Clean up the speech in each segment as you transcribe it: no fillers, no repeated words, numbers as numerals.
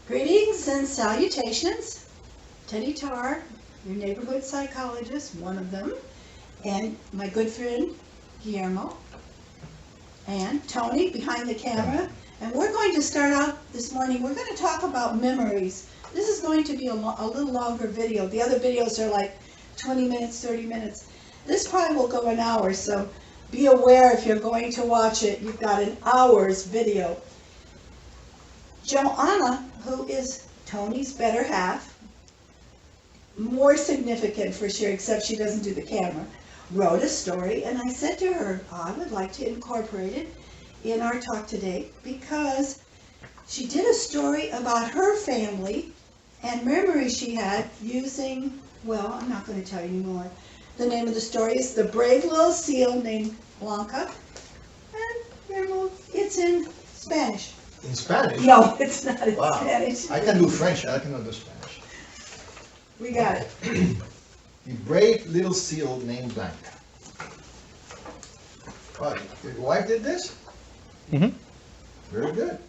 Greetings and salutations. Teddy Tarr, your neighborhood psychologist, one of them, and my good friend Guillermo, and Tony behind the camera. And we're going to start out this morning, we're going to talk about memories. This is going to be a little longer video. The other videos are like 20 minutes, 30 minutes. This probably will go an hour, so be aware if you're going to watch it, you've got an hour's video. Joanna, who is Tony's better half, more significant for sure, except she doesn't do the camera, wrote a story, and I said to her, I would like to incorporate it in our talk today because she did a story about her family and memories she had using, well, I'm not going to tell you anymore. The name of the story is The Brave Little Seal Named Blanca, and it's in Spanish. In Spanish? No, it's not in Wow. Spanish. I can do French, I cannot do Spanish. We got it. The brave little seal named Blanca. Wow, your wife did this? Mm-hmm. Very good.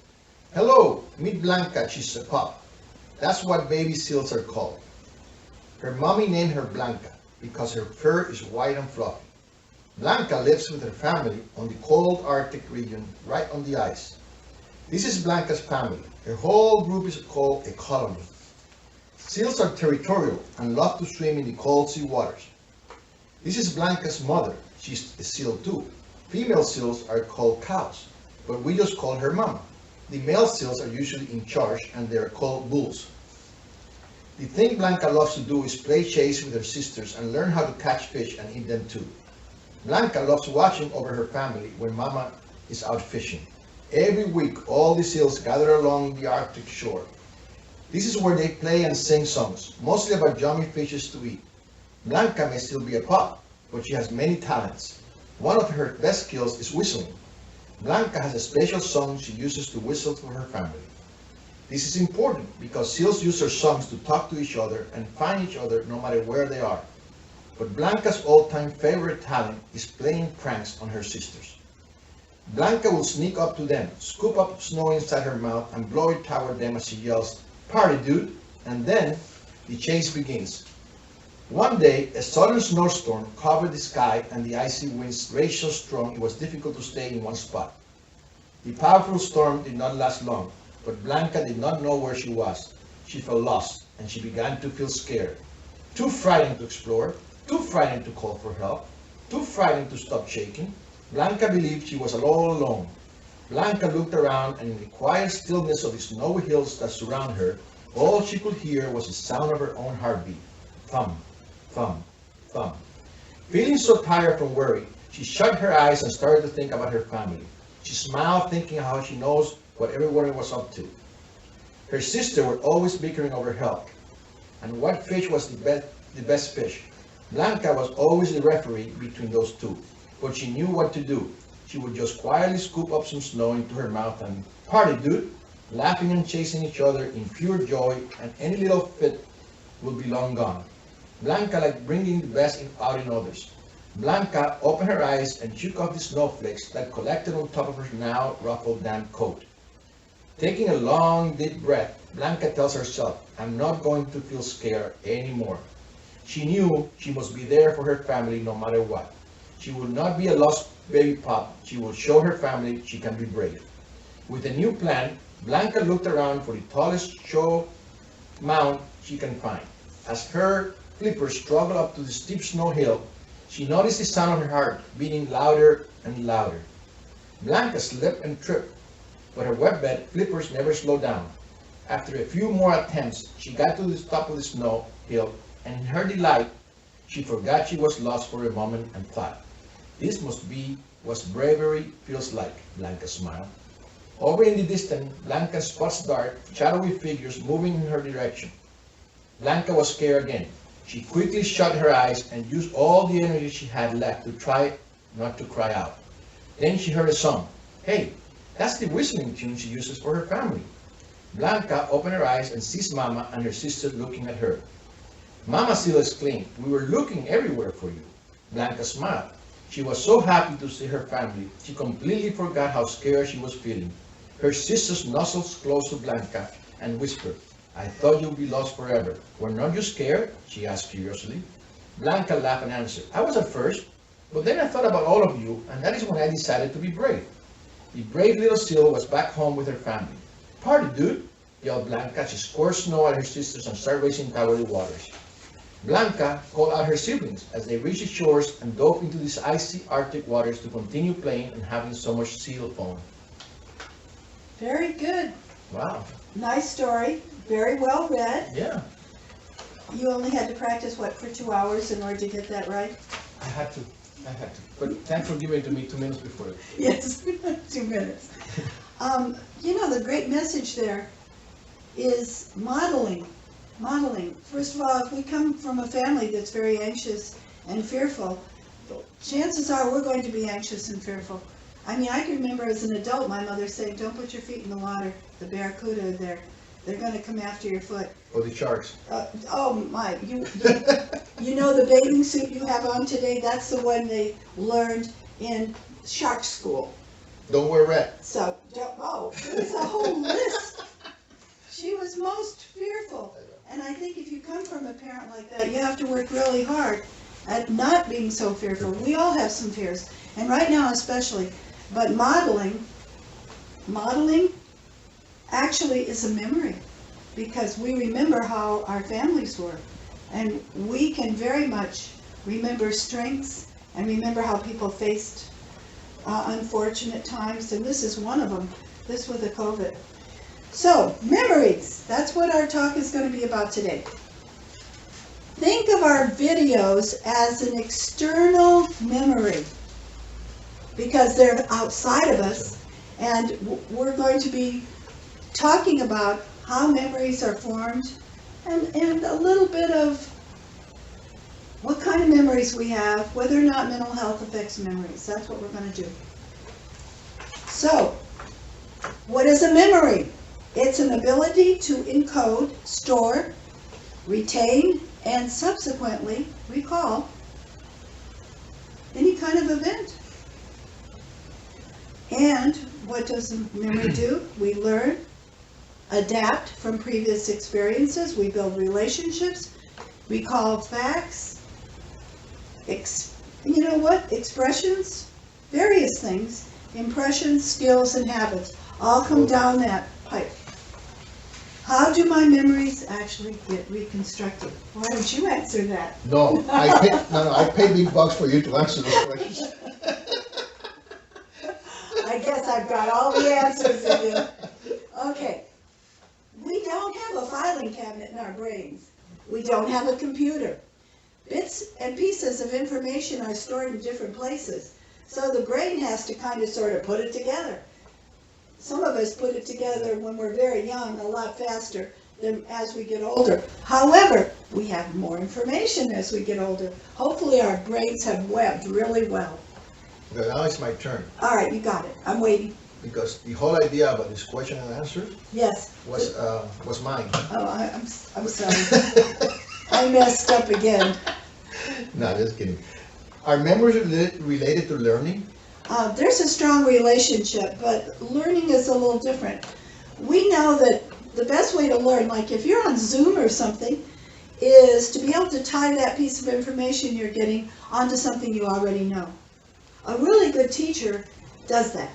Hello, meet Blanca, she's a pup. That's what baby seals are called. Her mommy named her Blanca because her fur is white and fluffy. Blanca lives with her family on the cold Arctic region right on the ice. This is Blanca's family. Her whole group is called a colony. Seals are territorial and love to swim in the cold sea waters. This is Blanca's mother. She's a seal too. Female seals are called cows, but we just call her mama. The male seals are usually in charge and they are called bulls. The thing Blanca loves to do is play chase with her sisters and learn how to catch fish and eat them too. Blanca loves watching over her family when mama is out fishing. Every week, all the seals gather along the Arctic shore. This is where they play and sing songs, mostly about yummy fishes to eat. Blanca may still be a pup, but she has many talents. One of her best skills is whistling. Blanca has a special song she uses to whistle for her family. This is important because seals use their songs to talk to each other and find each other no matter where they are. But Blanca's all-time favorite talent is playing pranks on her sisters. Blanca will sneak up to them, scoop up snow inside her mouth, and blow it toward them as she yells, "Party, dude!" And then the chase begins. One day, a sudden snowstorm covered the sky and the icy winds raged so strong it was difficult to stay in one spot. The powerful storm did not last long, but Blanca did not know where she was. She felt lost, and she began to feel scared. Too frightened to explore, too frightened to call for help, too frightened to stop shaking. Blanca believed she was all alone. Blanca looked around, and in the quiet stillness of the snowy hills that surround her, all she could hear was the sound of her own heartbeat. Thump, thump, thump. Feeling so tired from worry, she shut her eyes and started to think about her family. She smiled, thinking how she knows what everyone was up to. Her sister were always bickering over health, and what fish was the best fish. Blanca was always the referee between those two, but she knew what to do. She would just quietly scoop up some snow into her mouth and "Party, dude!" laughing and chasing each other in pure joy, and any little fit would be long gone. Blanca liked bringing the best out in others. Blanca opened her eyes and shook off the snowflakes that collected on top of her now ruffled damp coat. Taking a long, deep breath, Blanca tells herself, "I'm not going to feel scared anymore." She knew she must be there for her family no matter what. She would not be a lost baby pup. She would show her family she can be brave. With a new plan, Blanca looked around for the tallest snow mound she can find. As her flippers struggled up to the steep snow hill, she noticed the sound of her heart beating louder and louder. Blanca slipped and tripped, but her wet-bed flippers never slowed down. After a few more attempts, she got to the top of the snow hill, and in her delight, she forgot she was lost for a moment and thought, "This must be what bravery feels like," Blanca smiled. Over in the distance, Blanca spots dark, shadowy figures moving in her direction. Blanca was scared again. She quickly shut her eyes and used all the energy she had left to try not to cry out. Then she heard a song. Hey, that's the whistling tune she uses for her family. Blanca opened her eyes and sees Mama and her sister looking at her. Mama Seal exclaimed, "We were looking everywhere for you." Blanca smiled. She was so happy to see her family, she completely forgot how scared she was feeling. Her sisters nuzzled close to Blanca, and whispered, "I thought you'd be lost forever. Were not you scared?" she asked curiously. Blanca laughed and answered, "I was at first, but then I thought about all of you, and that is when I decided to be brave." The brave little seal was back home with her family. "Party, dude!" yelled Blanca. She squirted snow at her sisters and started racing toward the waters. Blanca called out her siblings as they reached the shores and dove into these icy Arctic waters to continue playing and having so much seal fun. Very good. Wow. Nice story. Very well read. Yeah, You only had to practice, what, for 2 hours in order to get that right? I had to. But thanks for giving it to me 2 minutes before. Yes, 2 minutes. The great message there is modeling. Modeling. First of all, if we come from a family that's very anxious and fearful, chances are we're going to be anxious and fearful. I mean, I can remember as an adult my mother saying, "Don't put your feet in the water. The barracuda are there. They're going to come after your foot." Or the sharks. Oh my, you know the bathing suit you have on today, that's the one they learned in shark school. Don't wear red. So, there's a whole list. She was most fearful. And I think if you come from a parent like that, you have to work really hard at not being so fearful. We all have some fears, and right now especially. But modeling actually is a memory, because we remember how our families were, and we can very much remember strengths and remember how people faced unfortunate times, and this is one of them, this with the COVID. So, memories, that's what our talk is going to be about today. Think of our videos as an external memory, because they're outside of us, and we're going to be talking about how memories are formed, and a little bit of what kind of memories we have, whether or not mental health affects memories. That's what we're going to do. So, what is a memory? It's an ability to encode, store, retain, and subsequently recall any kind of event. And what does memory do? We learn, adapt from previous experiences, we build relationships, recall facts, expressions, various things, impressions, skills, and habits, all come down that pipe. How do my memories actually get reconstructed? Why don't you answer that? No, I pay big bucks for you to answer those questions. I guess I've got all the answers in you. Okay. We don't have a filing cabinet in our brains. We don't have a computer. Bits and pieces of information are stored in different places. So the brain has to kind of sort of put it together. Some of us put it together when we're very young a lot faster than as we get older. However, we have more information as we get older. Hopefully our brains have webbed really well. Okay, now it's my turn. All right, you got it. I'm waiting. Because the whole idea about this question and answer Yes. was mine. Oh, I'm sorry. I messed up again. No, just kidding. Are memories related to learning? There's a strong relationship, but learning is a little different. We know that the best way to learn, like if you're on Zoom or something, is to be able to tie that piece of information you're getting onto something you already know. A really good teacher does that.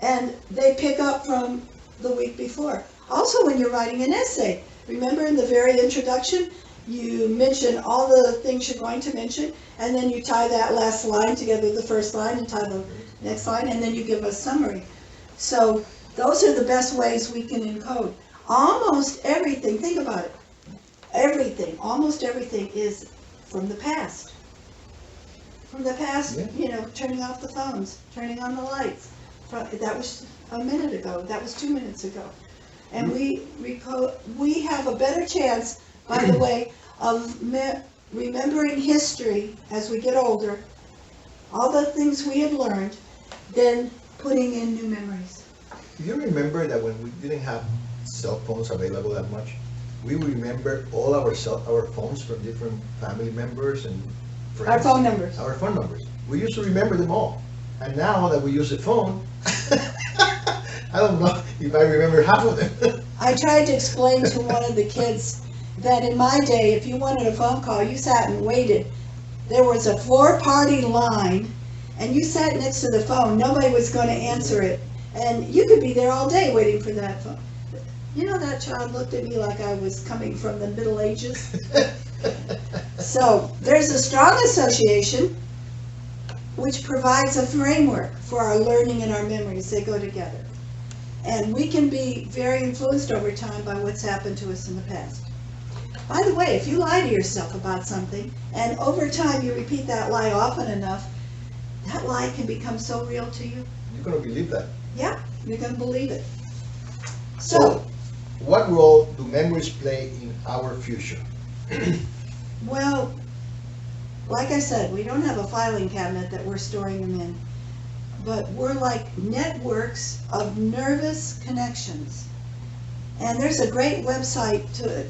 And they pick up from the week before. Also, when you're writing an essay, remember in the very introduction, you mention all the things you're going to mention, and then you tie that last line together with the first line and tie the next line, and then you give a summary. So those are the best ways we can encode. Almost everything, think about it, almost everything is from the past. From the past, Yeah. Turning off the phones, turning on the lights. That was a minute ago, that was 2 minutes ago. And we have a better chance, by the way, of remembering history as we get older, all the things we had learned, than putting in new memories. Do you remember that when we didn't have cell phones available that much, we would remember all our phones from different family members and friends? Our phone numbers. Our phone numbers. We used to remember them all. And now that we use a phone, I don't know if I remember half of them. I tried to explain to one of the kids that in my day, if you wanted a phone call, you sat and waited. There was a 4-party line, and you sat next to the phone. Nobody was going to answer it. And you could be there all day waiting for that phone. You know, that child looked at me like I was coming from the Middle Ages. So there's a strong association which provides a framework for our learning and our memories. They go together. And we can be very influenced over time by what's happened to us in the past. By the way, if you lie to yourself about something, and over time you repeat that lie often enough, that lie can become so real to you. You're going to believe that. Yeah, you're going to believe it. So, what role do memories play in our future? Well, like I said, we don't have a filing cabinet that we're storing them in, but we're like networks of nervous connections. And there's a great website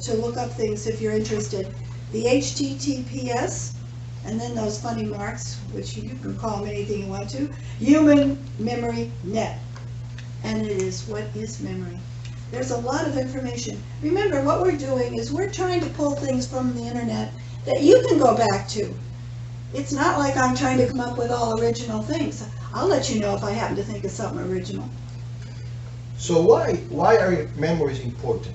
to look up things if you're interested. The HTTPS, and then those funny marks, which you can call them anything you want to, Human Memory Net. And it is, what is memory? There's a lot of information. Remember, what we're doing is we're trying to pull things from the internet that you can go back to. It's not like I'm trying to come up with all original things. I'll let you know if I happen to think of something original. So why are memories important?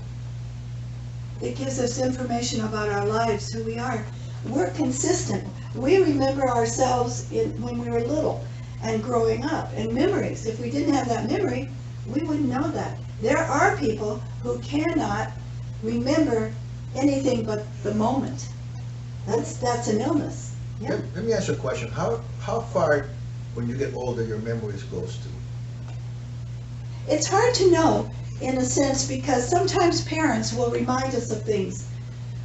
It gives us information about our lives, who we are. We're consistent. We remember ourselves when we were little and growing up, and memories. If we didn't have that memory, we wouldn't know that. There are people who cannot remember anything but the moment. That's an illness. Yeah. Let me ask you a question. How far, when you get older, your memories goes to? It's hard to know, in a sense, because sometimes parents will remind us of things.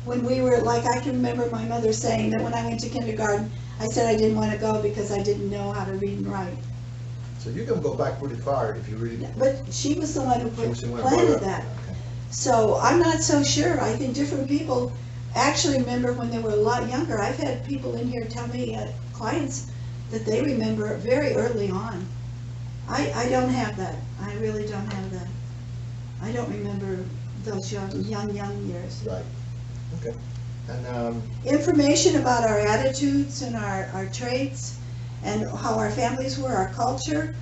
When we were, like, I can remember my mother saying that when I went to kindergarten, I said I didn't want to go because I didn't know how to read and write. So you can go back pretty far if you really... But she was the one who planted that. Okay. So I'm not so sure. I think different people actually remember when they were a lot younger. I've had people in here tell me, clients, that they remember very early on. I don't have that. I really don't have that. I don't remember those young years. Right. Okay. And information about our attitudes and our traits and how our families were, our culture,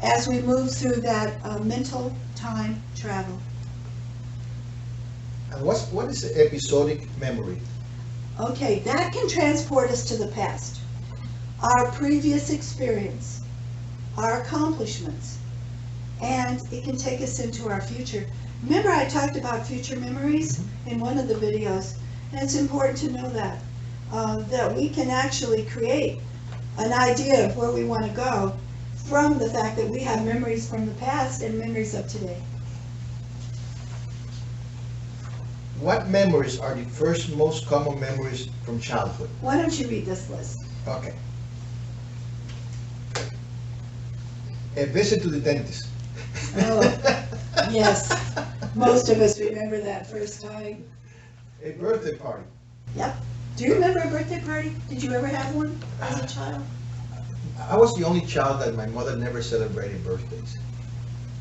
as we move through that mental time travel. And what is the episodic memory? Okay, that can transport us to the past. Our previous experience, our accomplishments, and it can take us into our future. Remember I talked about future memories in one of the videos, and it's important to know that we can actually create an idea of where we want to go from the fact that we have memories from the past and memories of today. What memories are the first most common memories from childhood? Why don't you read this list? Okay. A visit to the dentist. Oh, yes. Most of us remember that first time. A birthday party. Yep. Do you remember a birthday party? Did you ever have one as a child? I was the only child that my mother never celebrated birthdays.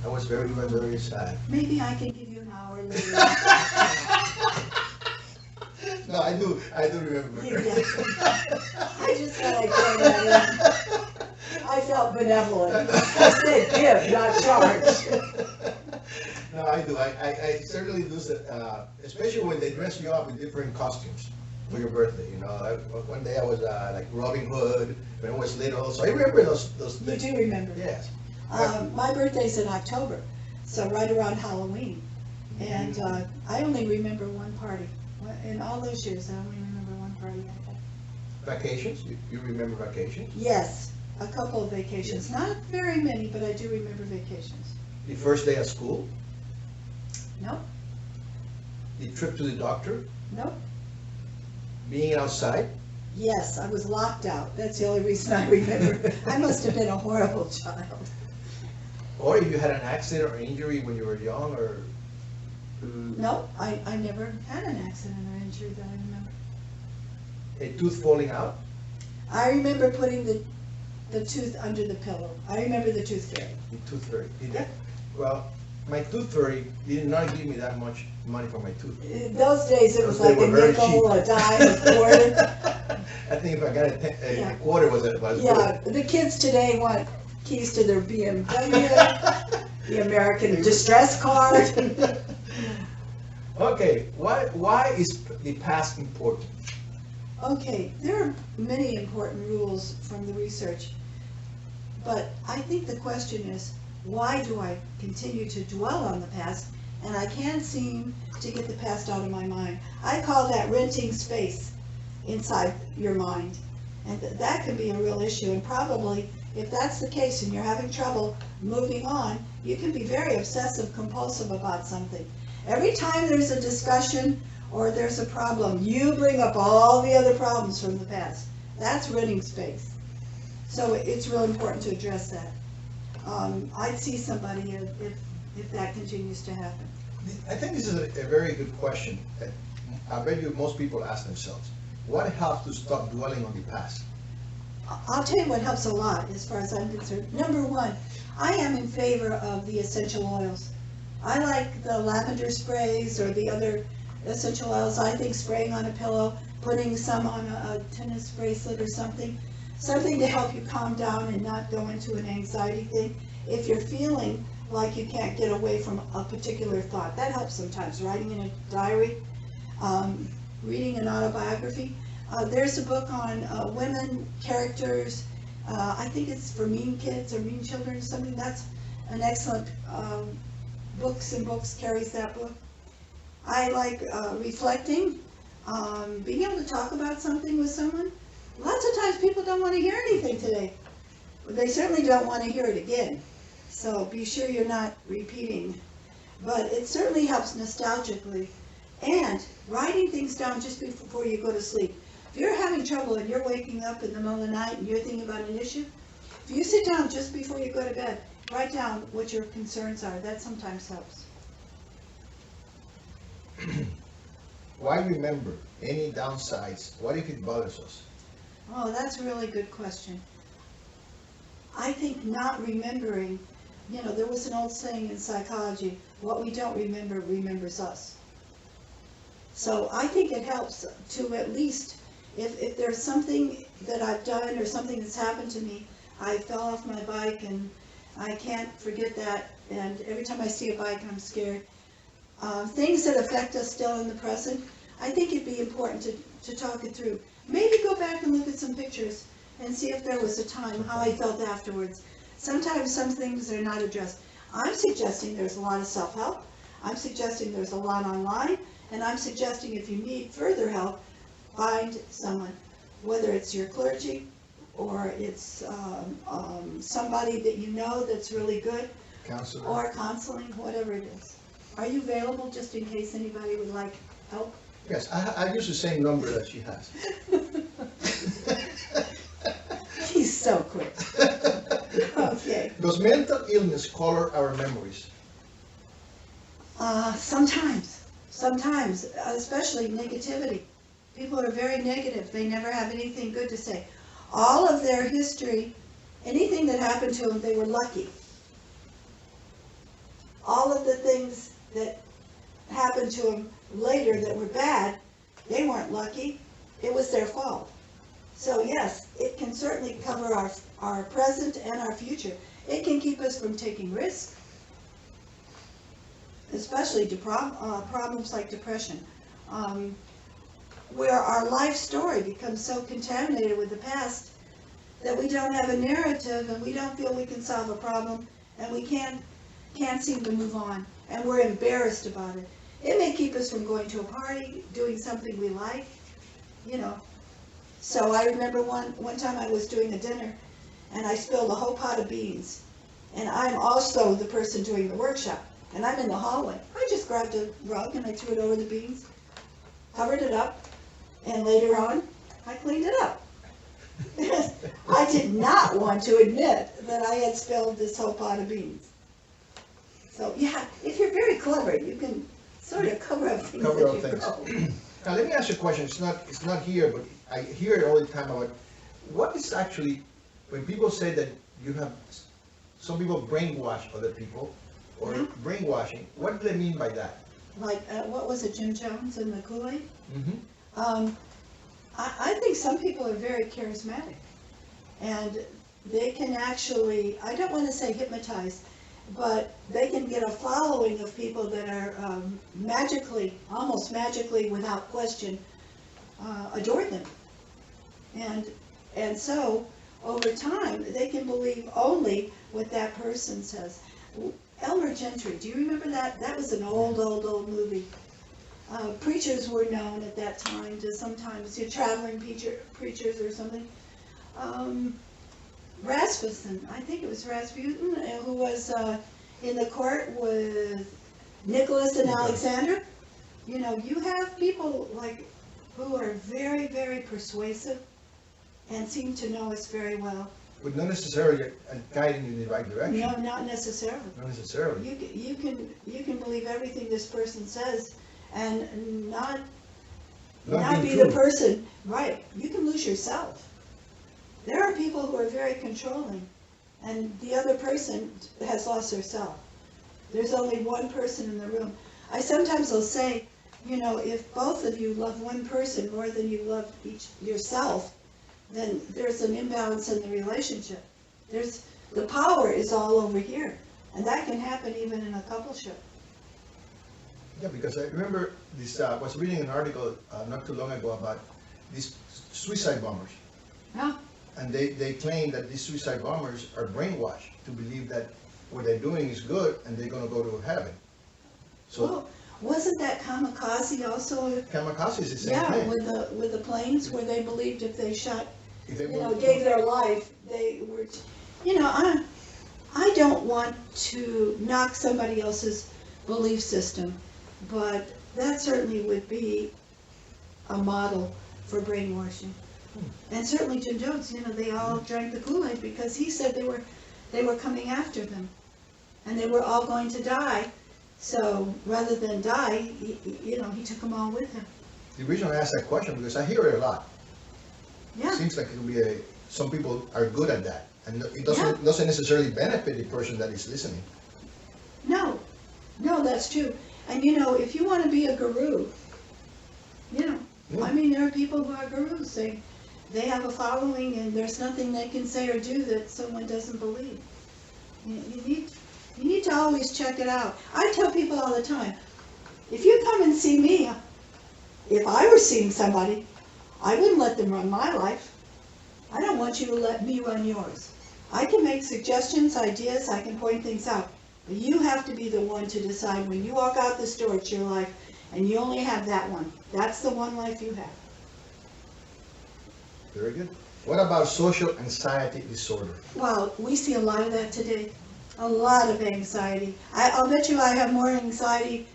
I was very, very sad. Maybe I can give you an hour later. No, I do remember. Yeah. I just thought I'd throw that in. I felt benevolent. I said give, not charge. No, I do. I certainly do, especially when they dress you up in different costumes for your birthday. You know, one day I was like Robin Hood when I was little, so I remember those things. You do remember? Yes. My birthday's in October, so right around Halloween. And I only remember one party. In all those years, I only remember one party I had. Vacations? You remember vacations? Yes, a couple of vacations. Not very many, but I do remember vacations. The first day at school? Nope, The trip to the doctor? nope. Being outside? Yes, I was locked out. That's the only reason I remember. I must have been a horrible child. Or if you had an accident or injury when you were young, or... No, I never had an accident or injury that I remember. A tooth falling out? I remember putting the tooth under the pillow. I remember the tooth fairy. The tooth fairy. Yeah. Well, My tooth fairy did not give me that much money for my tooth. In those days, it was They like were a very nickel, cheap. a dime, a quarter. I think if I got Yeah. a quarter was good. Yeah, the kids today want keys to their BMW, the American Distress card. Okay, why is the past important? Okay, there are many important rules from the research, but I think the question is, why do I continue to dwell on the past, and I can't seem to get the past out of my mind? I call that renting space inside your mind, and that can be a real issue, and probably, if that's the case and you're having trouble moving on, you can be very obsessive compulsive about something. Every time there's a discussion or there's a problem, you bring up all the other problems from the past. That's renting space. So it's real important to address that. I'd see somebody if that continues to happen. I think this is a very good question that I bet you most people ask themselves. What helps to stop dwelling on the past? I'll tell you what helps a lot as far as I'm concerned. Number one, I am in favor of the essential oils. I like the lavender sprays or the other essential oils. I think spraying on a pillow, putting some on a tennis bracelet or something to help you calm down and not go into an anxiety thing. If you're feeling like you can't get away from a particular thought, that helps sometimes. Writing in a diary, reading an autobiography. There's a book on women characters. I think it's for mean kids or mean children or something. That's an excellent Books and Books carries that book. I like reflecting, being able to talk about something with someone. Lots of times people don't want to hear anything today. They certainly don't want to hear it again. So be sure you're not repeating. But it certainly helps nostalgically. And writing things down just before you go to sleep. If you're having trouble and you're waking up in the middle of the night and you're thinking about an issue, if you sit down just before you go to bed, write down what your concerns are. That sometimes helps. Why remember? Any downsides? What if it bothers us? Oh, that's a really good question. I think not remembering, there was an old saying in psychology, what we don't remember remembers us. So I think it helps to at least, if there's something that I've done or something that's happened to me, I fell off my bike and I can't forget that, and every time I see a bike I'm scared. Things that affect us still in the present, I think it'd be important to talk it through. Maybe go back and look at some pictures and see if there was a time, how I felt afterwards. Sometimes some things are not addressed. I'm suggesting there's a lot of self-help. I'm suggesting there's a lot online, and I'm suggesting if you need further help, find someone, whether it's your clergy or it's somebody that you know that's really good, Counselor? or counseling, whatever it is. Are you available just in case anybody would like help? Yes, I use the same number that she has. He's so quick. Okay. Does mental illness color our memories? Sometimes, especially negativity. People are very negative. They never have anything good to say. All of their history, anything that happened to them, they were lucky. All of the things that happened to them later that were bad, they weren't lucky. It was their fault. So yes, it can certainly cover our present and our future. It can keep us from taking risks, especially to problems like depression, where our life story becomes so contaminated with the past that we don't have a narrative and we don't feel we can solve a problem and we can't seem to move on, and we're embarrassed about it. It may keep us from going to a party, doing something we like, So I remember one time I was doing a dinner and I spilled a whole pot of beans. And I'm also the person doing the workshop. And I'm in the hallway. I just grabbed a rug and I threw it over the beans, covered it up, and later on, I cleaned it up. I did not want to admit that I had spilled this whole pot of beans. So yeah, if you're very clever, you can sort of cover up things Cover that up you things. know. Now let me ask you a question. It's not here, but I hear it all the time about what is actually when people say that some people brainwash other people. or Yeah. brainwashing. What do they mean by that? Like, what was it, Jim Jones and the Kool-Aid? Mm-hmm. I think some people are very charismatic, and they can actually, I don't want to say hypnotize, but they can get a following of people that are magically, almost magically, without question, adore them. And so, over time, they can believe only what that person says. Elmer Gentry, do you remember that? That was an old movie. Preachers were known at that time to sometimes, traveling preachers or something. Rasmussen, I think it was Rasputin, who was in the court with Nicholas and Alexander. You know, you have people like who are very, very persuasive and seem to know us very well. But not necessarily guiding you in the right direction. No, not necessarily. Not necessarily. You can believe everything this person says and not Not be being the true. person. Right. You can lose yourself. There are people who are very controlling, and the other person has lost herself. There's only one person in the room. I sometimes will say, you know, if both of you love one person more than you love yourself, then there's an imbalance in the relationship. The power is all over here, and that can happen even in a coupleship. Yeah, because I remember this. I was reading an article not too long ago about these suicide bombers, Yeah. and they claim that these suicide bombers are brainwashed to believe that what they're doing is good and they're going to go to heaven. So Well, wasn't that kamikaze also? kamikaze is the same Yeah, thing. with the planes, where they believed if they shot, If they gave their life, they were, I don't want to knock somebody else's belief system, but that certainly would be a model for brainwashing. And certainly Jim Jones, they all drank the Kool-Aid because he said they were coming after them, and they were all going to die. So rather than die, he took them all with him. The reason I asked that question because I hear it a lot. Yeah. It seems like it will be some people are good at that, and it doesn't necessarily benefit the person that is listening. No, that's true. And if you want to be a guru, I mean, there are people who are gurus. They have a following, and there's nothing they can say or do that someone doesn't believe. You need to always check it out. I tell people all the time, if you come and see me, if I were seeing somebody, I wouldn't let them run my life. I don't want you to let me run yours. I can make suggestions, ideas, I can point things out. But you have to be the one to decide when you walk out this door, it's your life, and you only have that one. That's the one life you have. Very good. What about social anxiety disorder? Well, we see a lot of that today. A lot of anxiety. I'll bet you I have more anxiety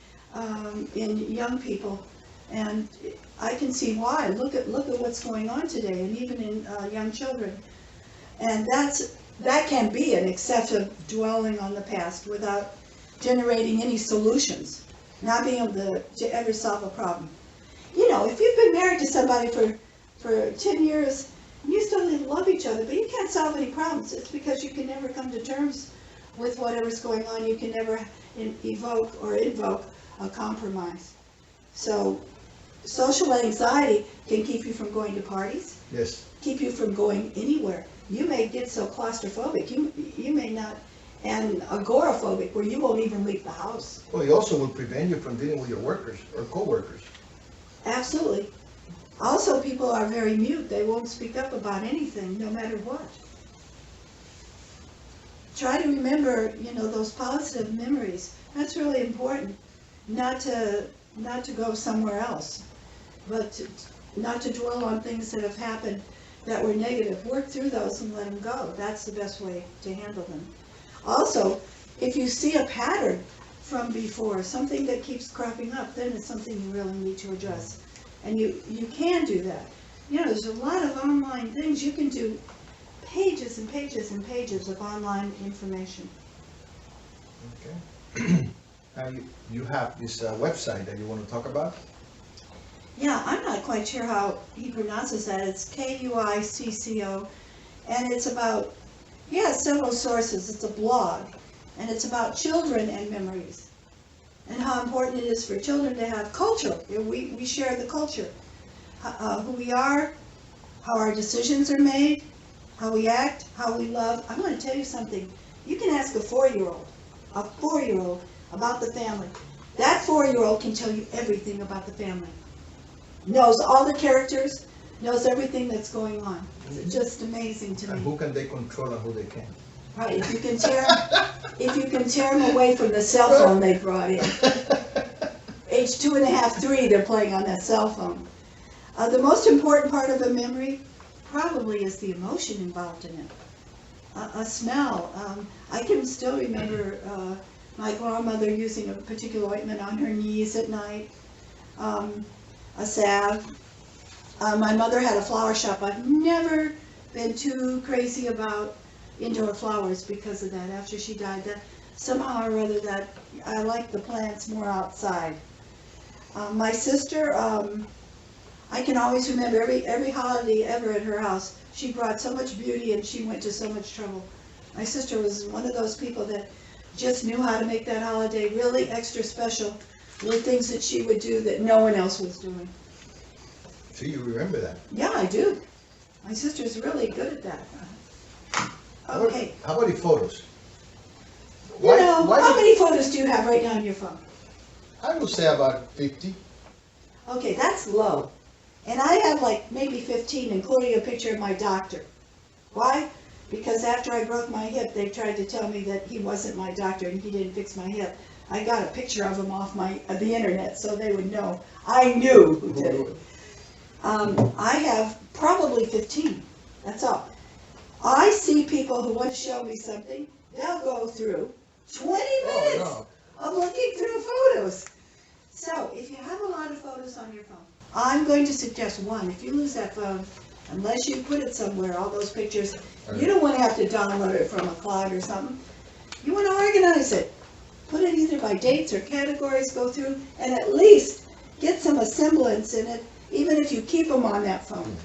in young people, and I can see why. Look at what's going on today, and even in young children. And that can be an excessive dwelling on the past without generating any solutions, not being able to ever solve a problem. If you've been married to somebody for 10 years, and you still love each other, but you can't solve any problems, it's because you can never come to terms with whatever's going on. You can never invoke a compromise. So social anxiety can keep you from going to parties, Yes. keep you from going anywhere. You may get so claustrophobic, you may not, and agoraphobic, where you won't even leave the house. Well, it also will prevent you from dealing with your workers or co-workers. Absolutely. Also, people are very mute. They won't speak up about anything, no matter what. Try to remember, those positive memories. That's really important. Not to go somewhere else, but not to dwell on things that have happened that were negative. Work through those and let them go. That's the best way to handle them. Also, if you see a pattern from before, something that keeps cropping up, then it's something you really need to address. And you can do that. There's a lot of online things. You can do pages and pages and pages of online information. Okay. Now you have this website that you want to talk about? Yeah, I'm not quite sure how he pronounces that. It's Kuicco, and it's about, several sources. It's a blog, And it's about children and memories, and how important it is for children to have culture. We share the culture, who we are, how our decisions are made, how we act, how we love. I want to tell you something. You can ask a 4-year-old about the family. That 4-year-old can tell you everything about the family. Knows all the characters, knows everything that's going on. It's just amazing to me. And who can they control and who they can't. Right, if you can tear them away from the cell phone they brought in. Age 2.5, 3, they're playing on that cell phone. The most important part of a memory probably is the emotion involved in it. A smell. I can still remember my grandmother using a particular ointment on her knees at night. A salve. My mother had a flower shop. I've never been too crazy about indoor flowers because of that. After she died, that somehow or other that I like the plants more outside. My sister, I can always remember every holiday ever at her house. She brought so much beauty and she went to so much trouble. My sister was one of those people that just knew how to make that holiday really extra special with things that she would do that no one else was doing. So you remember that? Yeah, I do. My sister's really good at that. Okay. How about the photos? How many photos do you have right now on your phone? I would say about 50. Okay, that's low. And I have like maybe 15, including a picture of my doctor. Why? Because after I broke my hip, they tried to tell me that he wasn't my doctor and he didn't fix my hip. I got a picture of him off the internet so they would know. I knew who did it. I have probably 15. That's all. I see people who want to show me something. They'll go through 20 minutes of looking through photos. So if you have a lot of photos on your phone, I'm going to suggest one. If you lose that phone, unless you put it somewhere, all those pictures, you don't want to have to download it from a cloud or something. You want to organize it. Put it either by dates or categories, go through, and at least get some semblance in it, even if you keep them on that phone.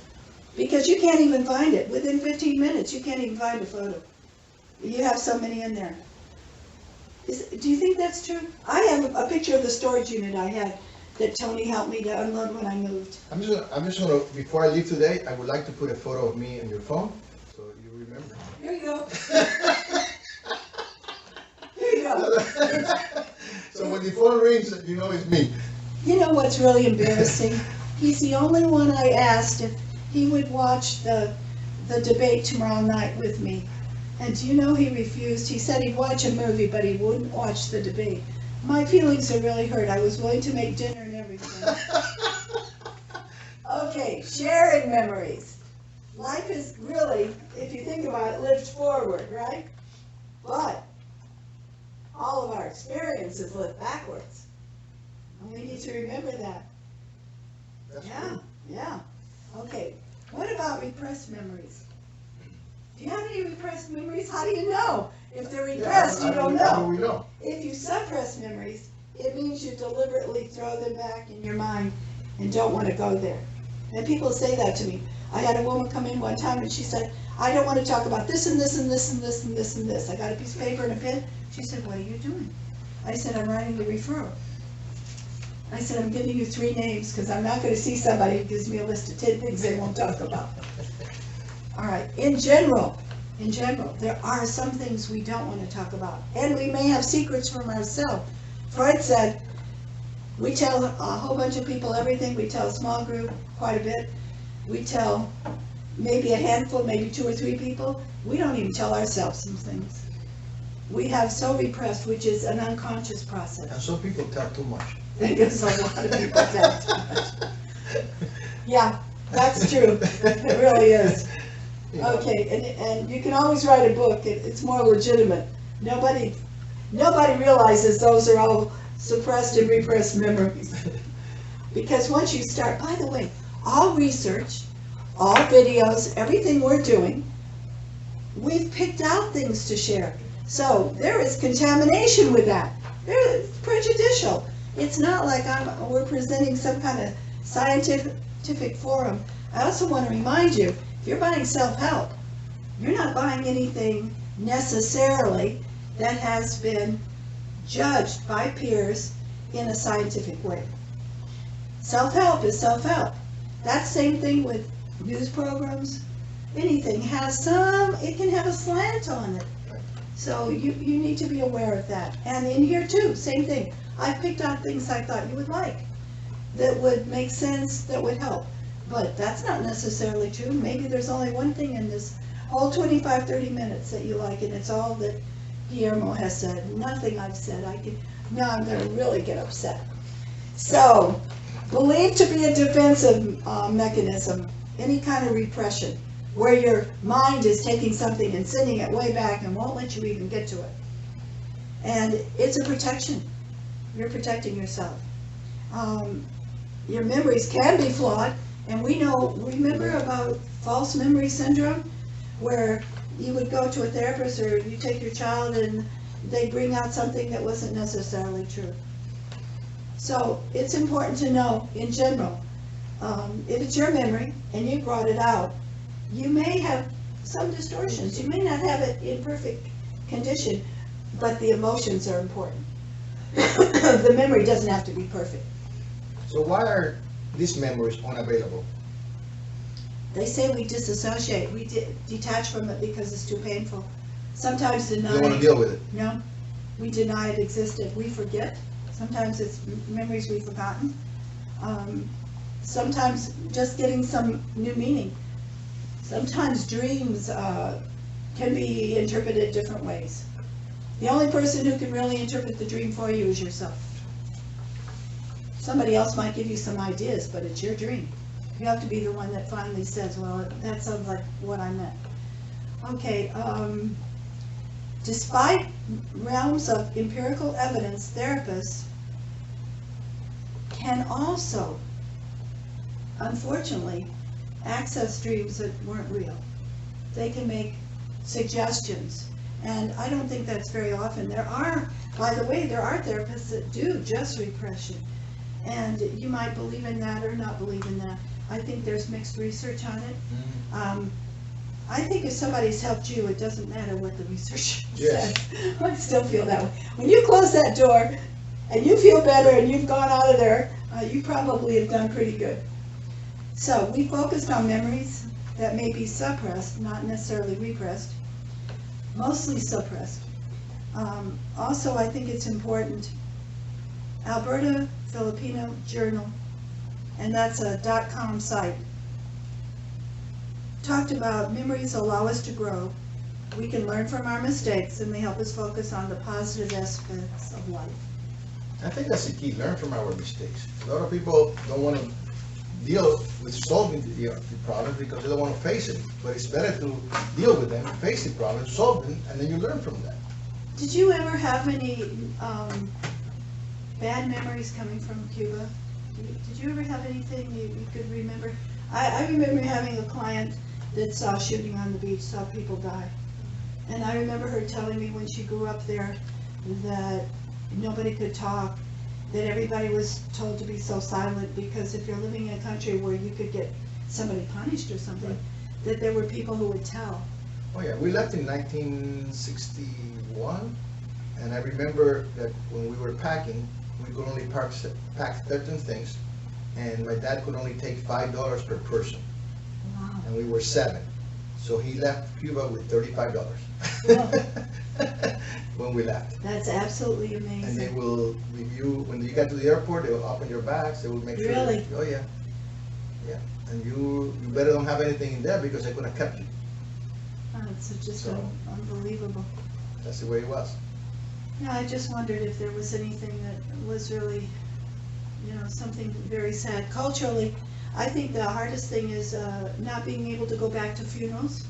Because you can't even find it. Within 15 minutes, you can't even find a photo. You have so many in there. Do you think that's true? I have a picture of the storage unit I had that Tony helped me to unload when I moved. I'm just gonna, before I leave today, I would like to put a photo of me on your phone, so you remember. Here you go. Here you go. So when the phone rings, you know it's me. You know what's really embarrassing? He's the only one I asked if he would watch the debate tomorrow night with me. And do you know he refused? He said he'd watch a movie, but he wouldn't watch the debate. My feelings are really hurt. I was willing to make dinner and everything. Okay, sharing memories. Life is really, if you think about it, lived forward, right? But all of our experiences live backwards. And we need to remember that. That's Yeah, true. yeah. Okay, what about repressed memories? Do you have any repressed memories? How do you know? If they're repressed, you don't How do know. we know? If you suppress memories, it means you deliberately throw them back in your mind and don't want to go there. And people say that to me. I had a woman come in one time and she said, I don't want to talk about this and this and this and this and this and this. I got a piece of paper and a pen. She said, what are you doing? I said, I'm writing the referral. I said, I'm giving you 3 names because I'm not going to see somebody who gives me a list of 10 things they won't talk about. All right, in general, there are some things we don't want to talk about. And we may have secrets from ourselves. Freud said, we tell a whole bunch of people everything. We tell a small group quite a bit. We tell maybe a handful, maybe 2 or 3 people. We don't even tell ourselves some things. We have so repressed, which is an unconscious process. And some people tell too much. Because a lot of people tell too much. Yeah, that's true. It really is. Okay, and you can always write a book. It's more legitimate. Nobody realizes those are all suppressed and repressed memories. Because once you start, by the way, all research, all videos, everything we're doing, we've picked out things to share. So there is contamination with that. It's prejudicial. It's not like we're presenting some kind of scientific forum. I also want to remind you, if you're buying self-help, you're not buying anything necessarily that has been judged by peers in a scientific way. Self-help is self-help. That same thing with news programs, anything it can have a slant on it. So you need to be aware of that. And in here too, same thing. I picked out things I thought you would like, that would make sense, that would help. But that's not necessarily true. Maybe there's only one thing in this whole 25, 30 minutes that you like, and it's all that Guillermo has said. Nothing I've said. Now I'm going to really get upset. So, believed to be a defensive mechanism, any kind of repression, where your mind is taking something and sending it way back and won't let you even get to it. And it's a protection. You're protecting yourself. Your memories can be flawed, and remember about false memory syndrome, where you would go to a therapist or you take your child and they bring out something that wasn't necessarily true. So it's important to know, in general, if it's your memory and you brought it out, you may have some distortions. You may not have it in perfect condition, but the emotions are important. The memory doesn't have to be perfect. So why are these memories unavailable? They say we disassociate, we detach from it because it's too painful. Sometimes deny. You don't want to deal with it. No, we deny it existed. We forget. Sometimes it's memories we've forgotten. Sometimes just getting some new meaning. Sometimes dreams can be interpreted different ways. The only person who can really interpret the dream for you is yourself. Somebody else might give you some ideas, but it's your dream. You have to be the one that finally says, well, that sounds like what I meant. Okay, despite realms of empirical evidence, therapists can also, unfortunately, access dreams that weren't real. They can make suggestions, and I don't think that's very often. By the way, there are therapists that do just repression, and you might believe in that or not believe in that. I think there's mixed research on it. I think if somebody's helped you, it doesn't matter what the research says. I still feel that way. When you close that door and you feel better and you've gone out of there, you probably have done pretty good. So we focused on memories that may be suppressed, not necessarily repressed, mostly suppressed. Also, I think it's important, Alberta Filipino Journal, and that's a .com site, talked about memories allow us to grow. We can learn from our mistakes, and they help us focus on the positive aspects of life. I think that's the key, learn from our mistakes. A lot of people don't want to deal with solving the problem because they don't want to face it. But it's better to deal with them, face the problem, solve them, and then you learn from that. Did you ever have any bad memories coming from Cuba? Did you ever have anything you could remember? I remember having a client that saw shooting on the beach, saw people die. And I remember her telling me when she grew up there that nobody could talk, that everybody was told to be so silent, because if you're living in a country where you could get somebody punished or something, that there were people who would tell. Oh yeah, we left in 1961, and I remember that when we were packing, we could only pack certain things, and my dad could only take $5 per person. Wow. And we were 7. So he left Cuba with $35 when we left. That's absolutely amazing. And they will review, when you get to the airport, they will open your bags, they will make sure. Really? Oh yeah. Yeah. And you better don't have anything in there because they could have kept you. Oh, it's just So- unbelievable. That's the way it was. Yeah, I just wondered if there was anything that was really, something very sad. Culturally, I think the hardest thing is not being able to go back to funerals.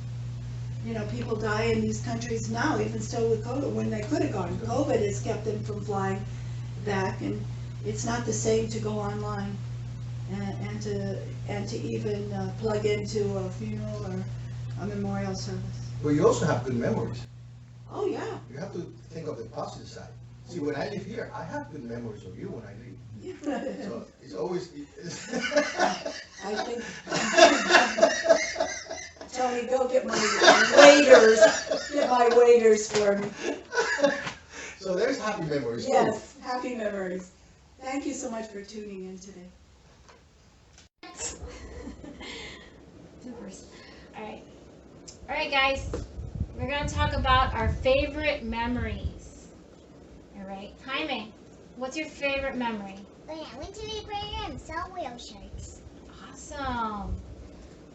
People die in these countries now, even still with COVID, when they could have gone. COVID has kept them from flying back, and it's not the same to go online and to even plug into a funeral or a memorial service. But you also have good memories. Oh, yeah. You have to think of the positive side. See, when I live here, I have good memories of you when I leave. So it's always. I think. Tony, go get my waiters. Get my waiters for me. happy memories. Yes, happy memories. Thank you so much for tuning in today. All right, guys. We're gonna talk about our favorite memories. All right, Jaime, what's your favorite memory? When I went to the aquarium and saw whale sharks. Awesome.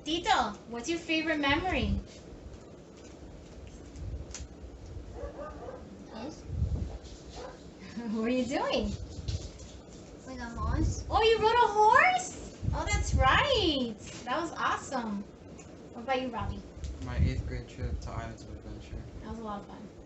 Tito, what's your favorite memory? Yes. What are you doing? Like a horse. Oh, you rode a horse? Oh, that's right. That was awesome. What about you, Robbie? My 8th grade trip to Islands of Adventure. That was a lot of fun.